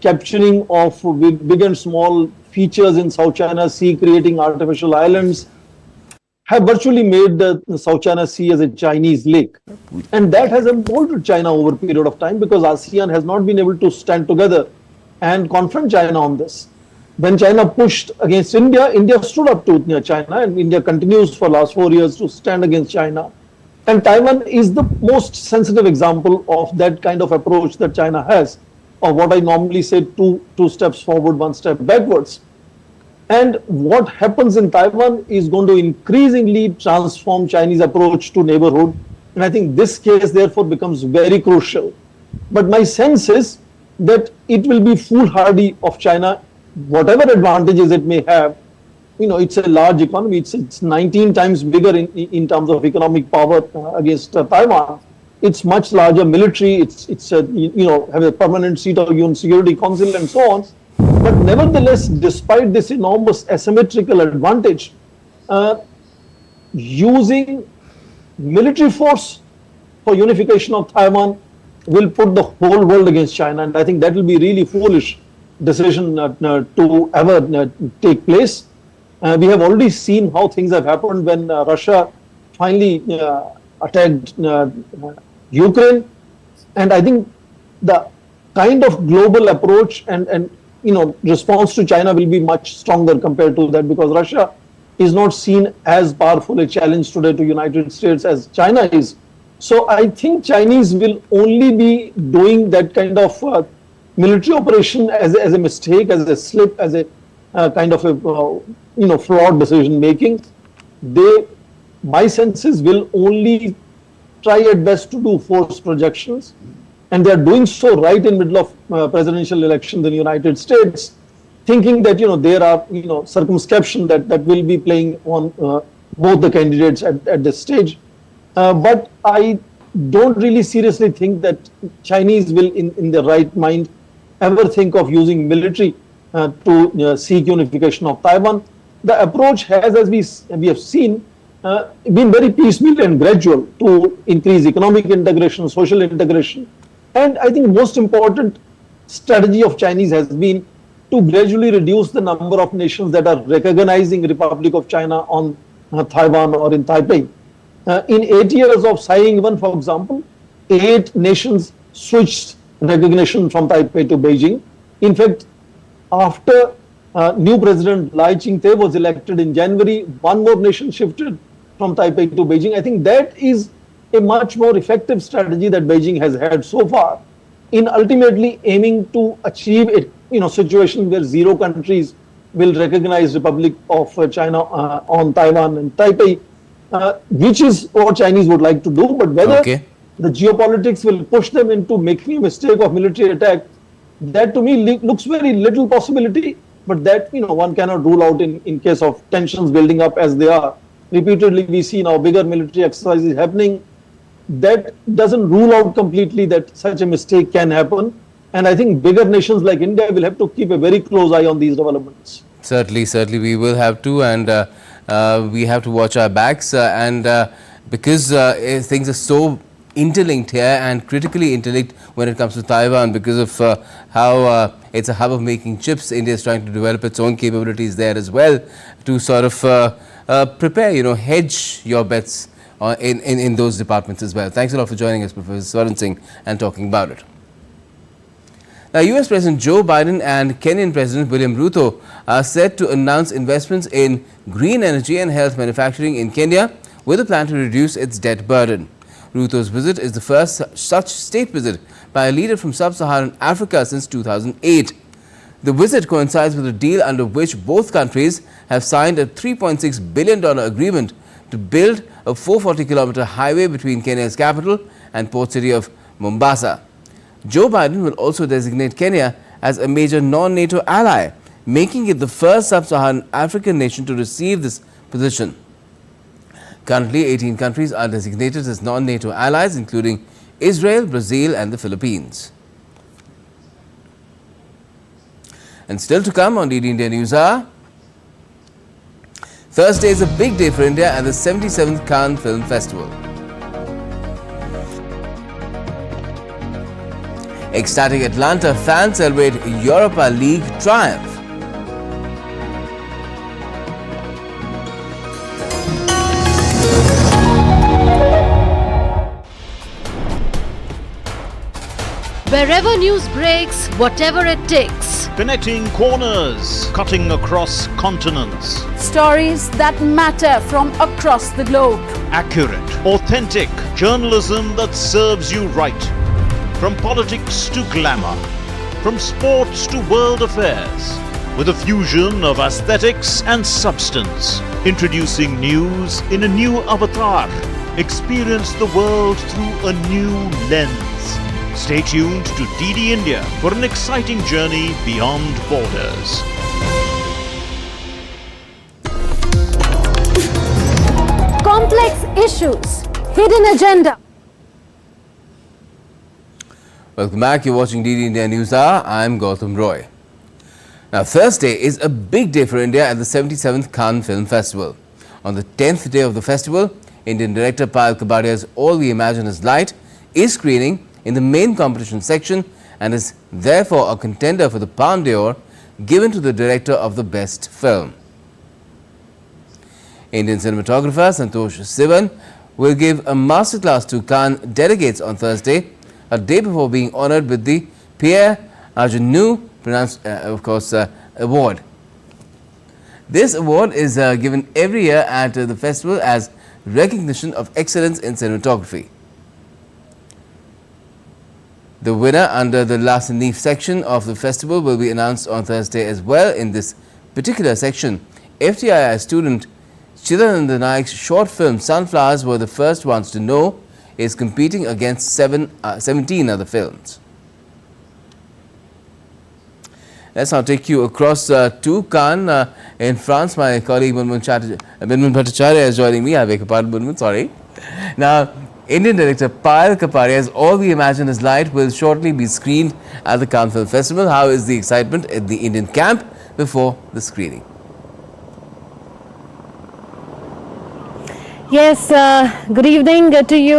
Speaker 5: capturing of big and small features in South China Sea, creating artificial islands, have virtually made the South China Sea as a Chinese lake. And that has emboldened China over a period of time, because ASEAN has not been able to stand together and confront China on this. When China pushed against India, India stood up to China, and India continues for the last 4 years to stand against China. And Taiwan is the most sensitive example of that kind of approach that China has, or what I normally say, two steps forward, one step backwards. And what happens in Taiwan is going to increasingly transform Chinese approach to neighborhood. And I think this case, therefore, becomes very crucial. But my sense is that it will be foolhardy of China, whatever advantages it may have. It's a large economy. It's 19 times bigger in terms of economic power against Taiwan. It's much larger military. It's have a permanent seat of UN Security Council and so on. But nevertheless, despite this enormous asymmetrical advantage, using military force for unification of Taiwan will put the whole world against China. And I think that will be really foolish decision to ever take place. We have already seen how things have happened when Russia finally attacked Ukraine. And I think the kind of global approach and response to China will be much stronger compared to that, because Russia is not seen as powerful a challenge today to United States as China is. So I think Chinese will only be doing that kind of military operation as a mistake, as a slip, as a kind of a flawed decision making. My senses will only try at best to do force projections, and they are doing so right in middle of presidential elections in the United States, thinking that there are circumscription that will be playing on both the candidates at this stage. But I don't really seriously think that Chinese will, in their right mind, ever think of using military to seek unification of Taiwan. The approach has, as we have seen, been very piecemeal and gradual to increase economic integration, social integration. And I think most important strategy of Chinese has been to gradually reduce the number of nations that are recognizing Republic of China on Taiwan or in Taipei. In 8 years of Tsai Ing-wen, for example, 8 nations switched recognition from Taipei to Beijing. In fact, after new president Lai Ching-te was elected in January. One more nation shifted from Taipei to Beijing. I think that is a much more effective strategy that Beijing has had so far in ultimately aiming to achieve a situation where zero countries will recognize Republic of China on Taiwan and Taipei, which is what Chinese would like to do. But whether the geopolitics will push them into making a mistake of military attack, that to me looks very little possibility. But that one cannot rule out in case of tensions building up as they are. Repeatedly, we see now bigger military exercises happening. That doesn't rule out completely that such a mistake can happen. And I think bigger nations like India will have to keep a very close eye on these developments.
Speaker 1: Certainly we will have to, and we have to watch our backs. Because things are so interlinked here and critically interlinked when it comes to Taiwan, because of how it's a hub of making chips. India is trying to develop its own capabilities there as well to sort of prepare, hedge your bets in those departments as well. Thanks a lot for joining us, Professor Swaran Singh, and talking about it. Now, US President Joe Biden and Kenyan President William Ruto are set to announce investments in green energy and health manufacturing in Kenya with a plan to reduce its debt burden. Ruto's visit is the first such state visit by a leader from sub-Saharan Africa since 2008. The visit coincides with a deal under which both countries have signed a $3.6 billion agreement to build a 440-kilometer highway between Kenya's capital and port city of Mombasa. Joe Biden will also designate Kenya as a major non-NATO ally, making it the first sub-Saharan African nation to receive this position. Currently, 18 countries are designated as non-NATO allies, including Israel, Brazil and the Philippines. And still to come on DD India News Hour, Thursday is a big day for India at the 77th Cannes Film Festival. Ecstatic Atlanta fans celebrate Europa League triumph.
Speaker 2: Wherever news breaks, whatever it takes.
Speaker 14: Connecting corners, cutting across continents.
Speaker 2: Stories that matter from across the globe.
Speaker 14: Accurate, authentic journalism that serves you right. From politics to glamour, from sports to world affairs, with a fusion of aesthetics and substance. Introducing news in a new avatar. Experience the world through a new lens. Stay tuned to DD India for an exciting journey beyond borders.
Speaker 2: Complex issues, hidden agenda.
Speaker 1: Welcome back. You're watching DD India News Hour. I'm Gautam Roy. Now, Thursday is a big day for India at the 77th Cannes Film Festival. On the 10th day of the festival, Indian director Payal Kabadia's All We Imagine Is Light is screening in the main competition section and is therefore a contender for the Palme d'Or given to the director of the best film. Indian cinematographer Santosh Sivan will give a masterclass to Cannes delegates on Thursday, a day before being honoured with the Pierre Arjanu award. This award is given every year at the festival as recognition of excellence in cinematography. The winner under the La Cinef section of the festival will be announced on Thursday as well. In this particular section, FTII student Chidananda Naik's short film Sunflowers Were the First Ones to Know is competing against 17 other films. Let's now take you across to Cannes in France. My colleague Munmun Bhattacharya is joining me. I beg your pardon, Munmun, sorry. Now, Indian director Payal Kabadia's All We Imagine Is Light will shortly be screened at the Cannes Film Festival. How is the excitement at the Indian camp before the screening?
Speaker 2: Yes, good evening to you,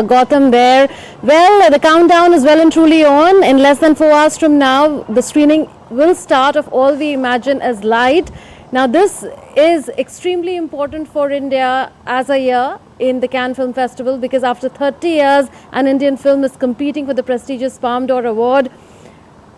Speaker 2: Gautam there. Well, the countdown is well and truly on. In less than 4 hours from now, the screening will start of All We Imagine As Light. Now, this is extremely important for India as a year in the Cannes Film Festival, because after 30 years, an Indian film is competing for the prestigious Palme d'Or award.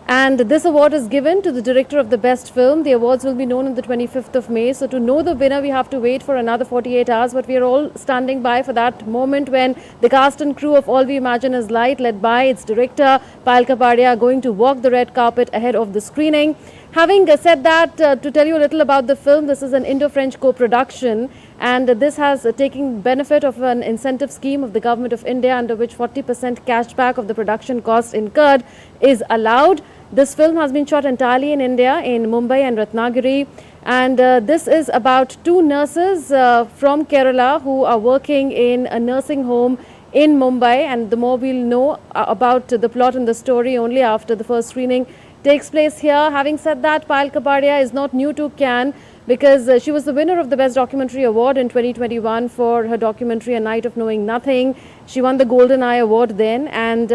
Speaker 2: And this award is given to the director of the best film. The awards will be known on the 25th of May. So to know the winner, we have to wait for another 48 hours. But we are all standing by for that moment when the cast and crew of All We Imagine Is Light, led by its director, Payal Kapadia, are going to walk the red carpet ahead of the screening. Having said that, to tell you a little about the film, this is an Indo-French co-production, and this has taken benefit of an incentive scheme of the Government of India, under which 40% cashback of the production costs incurred is allowed. This film has been shot entirely in India, in Mumbai and Ratnagiri, and this is about two nurses from Kerala who are working in a nursing home in Mumbai, and the more we'll know about the plot and the story only after the first screening takes place here. Having said that, Payal Kapadia is not new to Cannes, because she was the winner of the Best Documentary Award in 2021 for her documentary A Night of Knowing Nothing. She won the Golden Eye Award then, and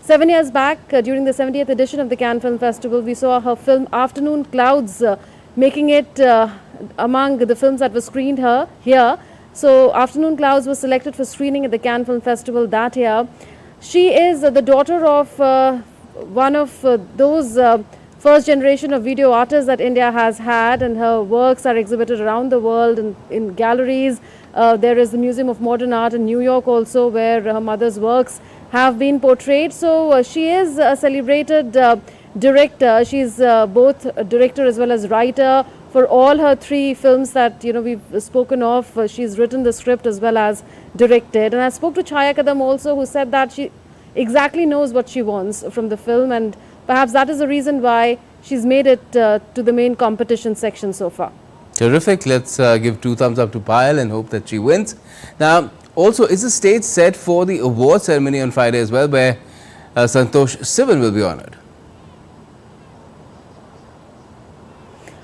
Speaker 2: 7 years back, during the 70th edition of the Cannes Film Festival, we saw her film Afternoon Clouds making it among the films that were screened here. So Afternoon Clouds was selected for screening at the Cannes Film Festival that year. She is the daughter of one of those first generation of video artists that India has had, and her works are exhibited around the world in galleries. There is the Museum of Modern Art in New York also, where her mother's works have been portrayed. So she is a celebrated director. She's both a director as well as writer for all her three films that we've spoken of. She's written the script as well as directed. And I spoke to Chaya Kadam also, who said that she exactly knows what she wants from the film, and perhaps that is the reason why she's made it to the main competition section so far.
Speaker 1: Terrific. Let's give 2 thumbs up to Payal and hope that she wins. Now, also, is the stage set for the award ceremony on Friday as well, where Santosh Sivan will be honoured?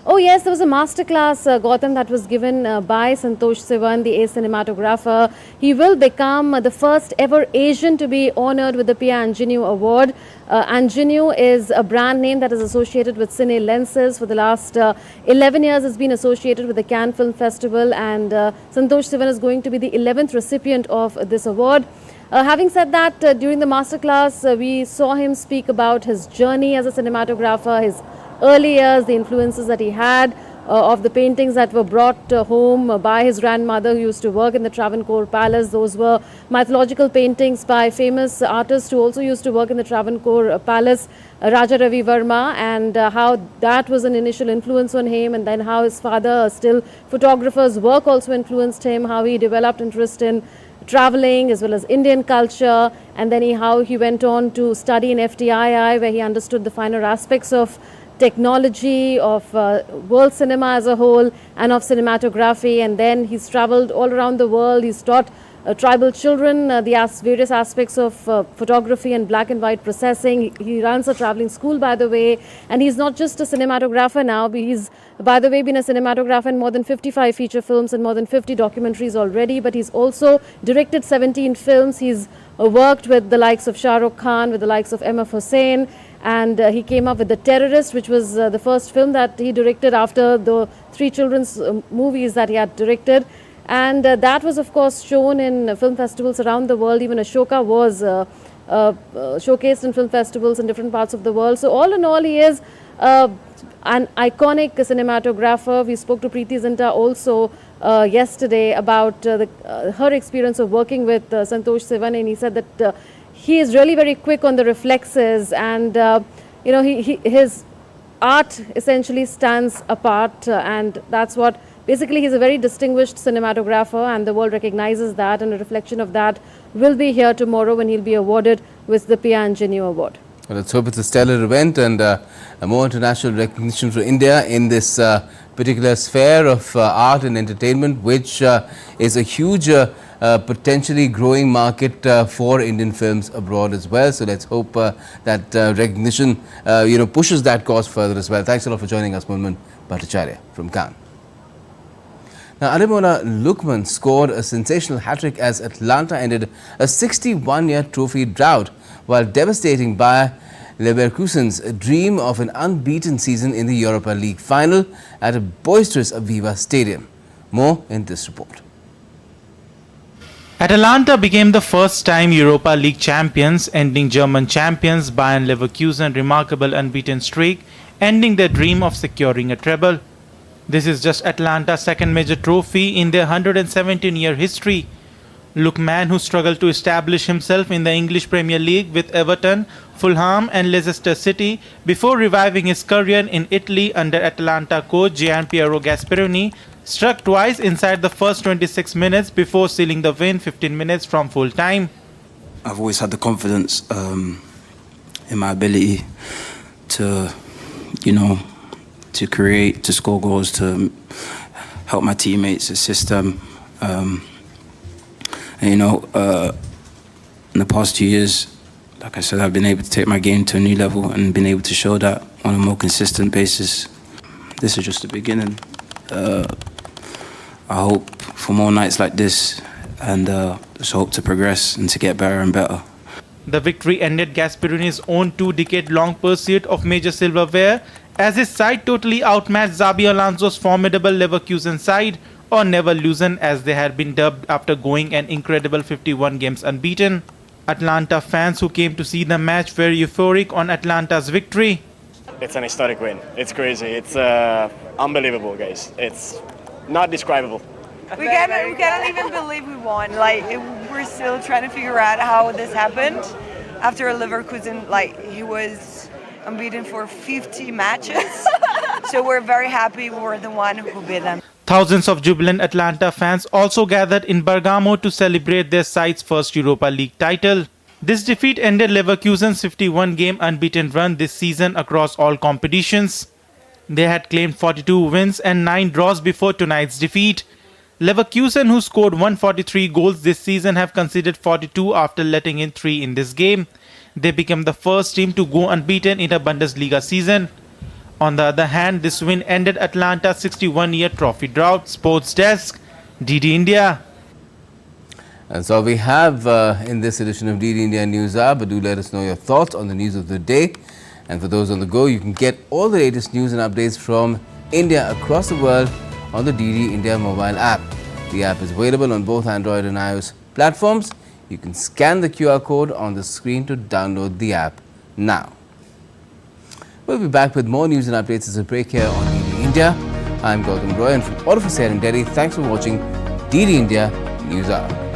Speaker 2: Oh yes, there was a masterclass, Gautam, that was given by Santosh Sivan, the ace cinematographer. He will become the first ever Asian to be honoured with the Pia Anjaneyou Award. Anjaneyou is a brand name that is associated with Cine Lenses. For the last 11 years, it's been associated with the Cannes Film Festival, and Santosh Sivan is going to be the 11th recipient of this award. Having said that, during the masterclass, we saw him speak about his journey as a cinematographer, his early years, the influences that he had, of the paintings that were brought home by his grandmother, who used to work in the Travancore Palace. Those were mythological paintings by famous artists who also used to work in the Travancore Palace, Raja Ravi Verma, and how that was an initial influence on him, and then how his father, still photographer's work, also influenced him, how he developed interest in traveling as well as Indian culture, and then how he went on to study in FTII, where he understood the finer aspects of technology, of world cinema as a whole, and of cinematography. And then he's traveled all around the world. He's taught tribal children the various aspects of photography and black and white processing. He runs a traveling school, by the way, and he's not just a cinematographer now. He's, by the way, been a cinematographer in more than 55 feature films and more than 50 documentaries already, but he's also directed 17 films. He's worked with the likes of Shah Rukh Khan, with the likes of M.F. Hussain, and he came up with The Terrorist, which was the first film that he directed after the 3 children's movies that he had directed. And that was, of course, shown in film festivals around the world. Even Ashoka was showcased in film festivals in different parts of the world. So all in all, he is an iconic cinematographer. We spoke to Preeti Zinta also yesterday about her experience of working with Santosh Sivan, and he said that he is really very quick on the reflexes, and his art essentially stands apart, and that's what basically he's a very distinguished cinematographer, and the world recognizes that, and a reflection of that will be here tomorrow when he'll be awarded with the Pia Anjaneyou Award.
Speaker 1: Well, let's hope it's a stellar event and a more international recognition for India in this particular sphere of art and entertainment, which is a huge potentially growing market for Indian films abroad as well. So let's hope that recognition pushes that cause further as well. Thanks a lot for joining us, Munman Bhattacharya from Cannes. Now, Ademola Lookman scored a sensational hat-trick as Atlanta ended a 61-year trophy drought, while devastating Bayer Leverkusen's dream of an unbeaten season in the Europa League final at a boisterous Aviva Stadium. More in this report.
Speaker 3: Atalanta became the first time Europa League champions, ending German champions Bayern Leverkusen's remarkable unbeaten streak, ending their dream of securing a treble. This is just Atalanta's second major trophy in their 117-year history. Lookman, who struggled to establish himself in the English Premier League with Everton, Fulham and Leicester City before reviving his career in Italy under Atalanta coach Gianpiero Gasperini, struck twice inside the first 26 minutes before sealing the win 15 minutes from full time.
Speaker 6: I've always had the confidence in my ability to, to create, to score goals, to help my teammates, assist them. In the past 2 years, like I said, I've been able to take my game to a new level and been able to show that on a more consistent basis. This is just the beginning. I hope for more nights like this and just hope to progress and to get better and better.
Speaker 3: The victory ended Gasperini's own 2-decade-long pursuit of major silverware as his side totally outmatched Xabi Alonso's formidable Leverkusen side, or Never Loosen as they had been dubbed after going an incredible 51 games unbeaten. Atlanta fans who came to see the match were euphoric on Atlanta's victory.
Speaker 7: It's an historic win. It's crazy. It's unbelievable, guys. It's not describable.
Speaker 8: We cannot even believe we won. We're still trying to figure out how this happened. After Leverkusen, he was unbeaten for 50 matches. So we're very happy we were the one who beat them.
Speaker 3: Thousands of jubilant Atlanta fans also gathered in Bergamo to celebrate their side's first Europa League title. This defeat ended Leverkusen's 51-game unbeaten run this season across all competitions. They had claimed 42 wins and 9 draws before tonight's defeat. Leverkusen, who scored 143 goals this season, have conceded 42 after letting in 3 in this game. They became the first team to go unbeaten in a Bundesliga season. On the other hand, this win ended Atlanta's 61-year trophy drought. Sports Desk, DD India.
Speaker 1: And so we have in this edition of DD India News Hour, but do let us know your thoughts on the news of the day. And for those on the go, you can get all the latest news and updates from India across the world on the DD India mobile app. The app is available on both Android and iOS platforms. You can scan the QR code on the screen to download the app now. We'll be back with more news and updates as a break here on DD India. I'm Gautam Roy, and from all of us here in Delhi, thanks for watching DD India News Hour.